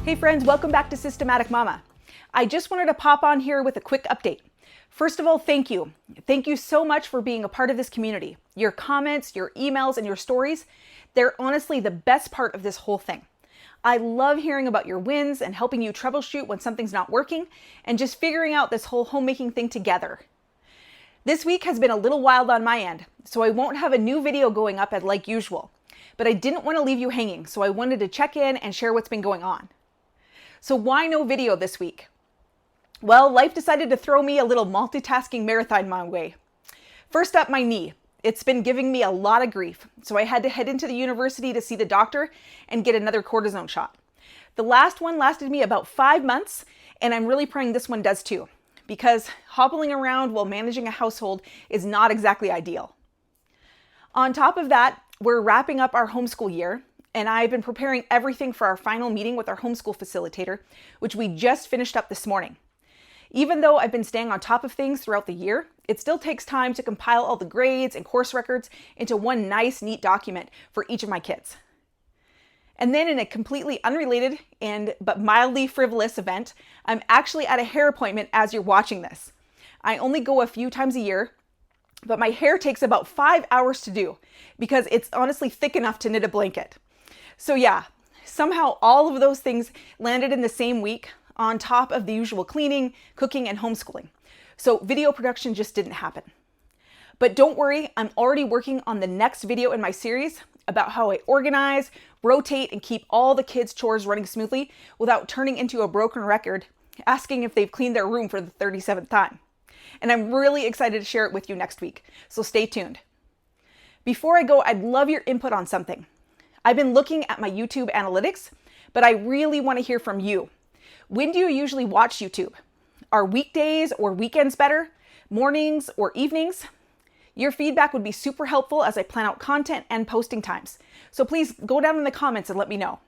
Hey friends, welcome back to Systematic Mama. I just wanted to pop on here with a quick update. First of all, thank you. Thank you so much for being a part of this community. Your comments, your emails, and your stories, they're honestly the best part of this whole thing. I love hearing about your wins and helping you troubleshoot when something's not working and just figuring out this whole homemaking thing together. This week has been a little wild on my end, so I won't have a new video going up as like usual. But I didn't want to leave you hanging, so I wanted to check in and share what's been going on. So why no video this week? Well, life decided to throw me a little multitasking marathon my way. First up, my knee. It's been giving me a lot of grief, so I had to head into the university to see the doctor and get another cortisone shot. The last one lasted me about 5 months, and I'm really praying this one does too, because hobbling around while managing a household is not exactly ideal. On top of that, we're wrapping up our homeschool year, and I've been preparing everything for our final meeting with our homeschool facilitator, which we just finished up this morning. Even though I've been staying on top of things throughout the year, it still takes time to compile all the grades and course records into one nice, neat document for each of my kids. And then in a completely unrelated but mildly frivolous event, I'm actually at a hair appointment as you're watching this. I only go a few times a year, but my hair takes about 5 hours to do because it's honestly thick enough to knit a blanket. So yeah, somehow all of those things landed in the same week on top of the usual cleaning, cooking, and homeschooling. So video production just didn't happen. But don't worry, I'm already working on the next video in my series about how I organize, rotate, and keep all the kids' chores running smoothly without turning into a broken record, asking if they've cleaned their room for the 37th time. And I'm really excited to share it with you next week, so stay tuned. Before I go, I'd love your input on something. I've been looking at my YouTube analytics, but I really want to hear from you. When do you usually watch YouTube? Are weekdays or weekends better? Mornings or evenings? Your feedback would be super helpful as I plan out content and posting times. So please go down in the comments and let me know.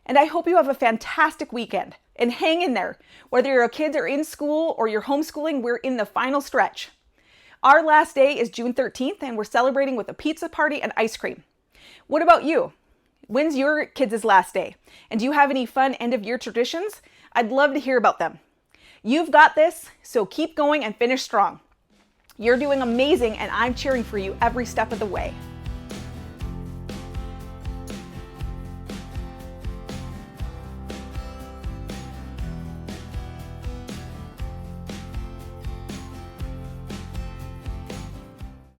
And I hope you have a fantastic weekend and hang in there. Whether your kids are in school or you're homeschooling, we're in the final stretch. Our last day is June 13th and we're celebrating with a pizza party and ice cream. What about you? When's your kids' last day? And do you have any fun end of year traditions? I'd love to hear about them. You've got this, so keep going and finish strong. You're doing amazing and I'm cheering for you every step of the way.